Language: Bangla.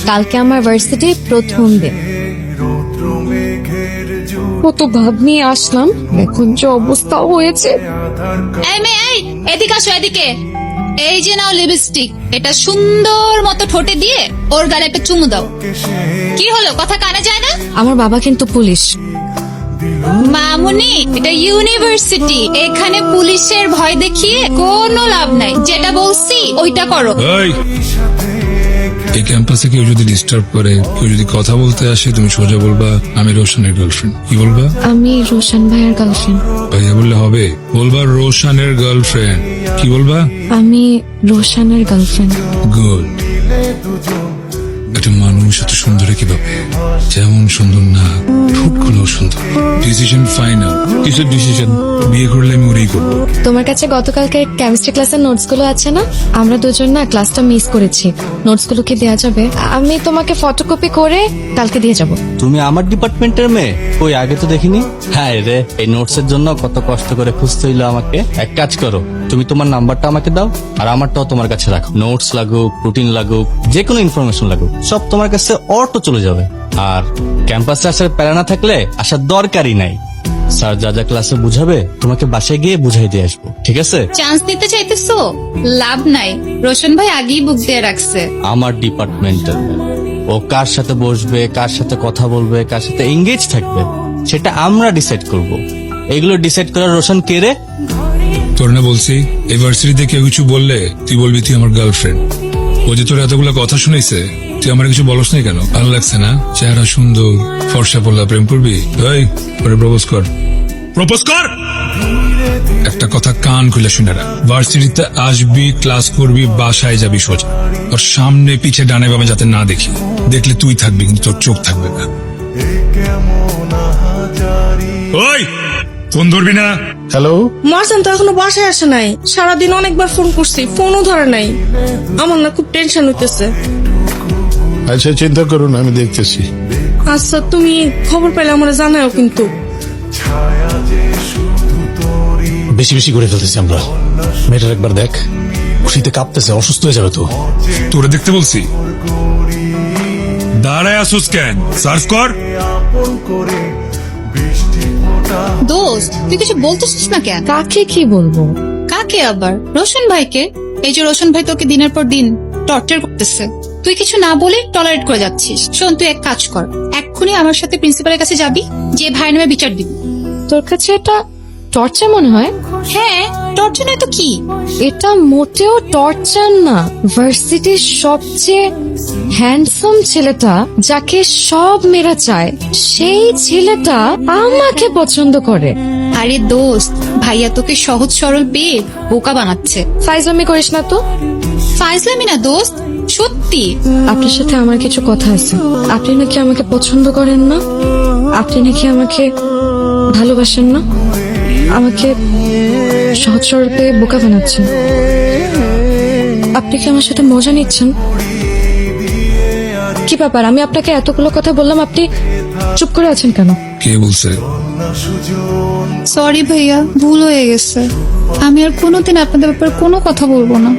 কালকে আমার ভার্সিটির প্রথম দিন, কত ভাব নিয়ে আসলাম, এখন যে অবস্থা হয়েছে। এই মেয়ে, এই এদিকে আসো, এদিকে। এই যে নাও লিপস্টিক, এটা সুন্দর মতো ঠোঁটে দিয়ে ওর গালে একটা চুমু দাও। কি হলো, কথা কানে যায় না? আমার বাবা কিন্তু পুলিশ। মামুনি, এটা ইউনিভার্সিটি, এখানে পুলিশের ভয় দেখিয়ে কোনো লাভ নাই। যেটা বলছি ওইটা করো। এই ক্যাম্পাসে কেউ যদি ডিস্টার্ব করে, কেউ যদি কথা বলতে আসে, তুমি সোজা বলবা আমি রোশনের গার্লফ্রেন্ড। কি বলবা? আমি রোশন ভাইয়ের গার্লফ্রেন্ড। ভাইয়া বললে হবে? বলবা রোশনের গার্লফ্রেন্ড। কি বলবা? আমি রোশনের গার্লফ্রেন্ড। গুড। একটা মানুষ এত সুন্দর কিভাবে, যেমন সুন্দর না ঠোঁটগুলো সুন্দর। Decision final. কিসের ডিসিশন? বিয়ে করলে আমি ওরই করবো। তোমার কাছে গতকালকে কেমিস্ট্রি ক্লাসের নোটস গুলো আছে না? আমরা দুজন না ক্লাসটা মিস করেছি, নোটস গুলো কি দেওয়া যাবে? আমি তোমাকে ফটোকপি করে কালকে দিয়ে যাব। তুমি আমার ডিপার্টমেন্টের মেয়ে? ওই আগে তো দেখিনি। হ্যাঁ রে, এই নোটস এর জন্য কত কষ্ট করে খুঁজতে হইলো আমাকে। এক কাজ করো, তুমি তোমার নাম্বারটা আমাকে দাও, আর আমারটাও তোমার কাছে রাখো। নোটস লাগুক, রুটিন লাগুক, যে কোনো ইনফরমেশন লাগুক, সব তোমার কাছে অটো চলে যাবে। আর ক্যাম্পাসে আসার প্যারা না থাকলে আসার দরকারই নাই। স্যার যা যা ক্লাসে বুঝাবে তোমাকে বাসায় গিয়ে বুঝাই দিয়ে আসবো, ঠিক আছে? চান্স নিতে চাইতেছো? লাভ নাই, রোশন ভাই আগেই বুক দিয়ে রাখছে। আমার ডিপার্টমেন্টের ও কার সাথে বসবে, কার সাথে কথা বলবে, কার সাথে এঙ্গেজ থাকবে, সেটা আমরা ডিসাইড করব। এগুলো ডিসাইড করার রোশন কে রে? তোর না বলছি, এই ভার্সিটিতে কেউ কিছু বললে তুই বলবি তুই আমার গার্লফ্রেন্ড। ও যে তোর এতগুলো কথা শুনেছে, তুই আমার কিছু বলস নাই কেন? ভালো লাগছে না? চেহারা সুন্দর, ফর্সা পড়লা, প্রেম করবি? এই ওরে প্রপোজ কর, প্রপোজ কর। একটা কথা কান খুলে শুনে রাখ, ভার্সিটিতে আসবি, ক্লাস করবি, বাসায় যাবি সোজা। ওর সামনে পিছে ডানে বামে যাতে না দেখি, দেখলে তুই থাকবি কিন্তু তোর চোখ থাকবে না। ওই ফোন ধরবি না। হ্যালো, মারজান তো এখনো বাসায় আসে নাই। সারাদিন অনেকবার ফোন করছি, ফোনও ধরে নাই। আমার না খুব টেনশন হইতেছে। আচ্ছা চিন্তা করুন, আমি দেখতেছি। আচ্ছা, তুমি খবর পেলে আমার জানাও কিন্তু। বেশি বেশি করে ফেলতেছি আমরা। মেয়েটার একবার দেখ, খুশিতে কাঁপতেছে, অসুস্থ হয়ে যাবে তো। তোরে দেখতে বলছি, দাঁড়ায় আসুস কেন? সার্চ কর। দোস্ত, তুই কিছু বলতেছিস না কেন? কাকে কি বলবো? কাকে আবার? রোশন ভাইকে। এই যে রোশন ভাই তোকে দিনের পর দিন টর্চার করতেছে, তুই কিছু না বলে টলারেট করে যাচ্ছিস। শোন, তুই এক কাজ কর, এক্ষুনি আমার সাথে প্রিন্সিপালের কাছে যাবি, যে ভাইয়ের নামে বিচার দিবি। তোর কাছে এটা টর্চার মনে হয়? হ্যাঁ, টর্চার নয় তো কি? এটা মোটেও টর্চার না। ভার্সিটির সবচেয়ে হ্যান্ডসাম ছেলেটা, যাকে সব মেয়েরা চায়, সেই ছেলেটা আমাকে পছন্দ করে। আরে দোস্ত, ভাইয়া তোকে সহজ সরল পেয়ে বোকা বানাচ্ছে। ফাইজলামি করিস না তো। ফাইজলামি না দোস্ত, সত্যি। আপনার সাথে আমার কিছু কথা আছে। আপনি নাকি আমাকে পছন্দ করেন না, আপনি নাকি আমাকে ভালোবাসেন না, আমাকে সহজ সরল পেয়ে বোকা বানাচ্ছেন। আপনি কি আমার সাথে মজা নিচ্ছেন? কি ব্যাপার, আমি আপনাকে এতগুলো কথা বললাম, আপনি চুপ করে আছেন কেন? কে বলছে? সরি ভাইয়া, ভুল হয়ে গেছে। আমি আর কোনোদিন আপনাদের ব্যাপারে কোনো কথা বলবো না।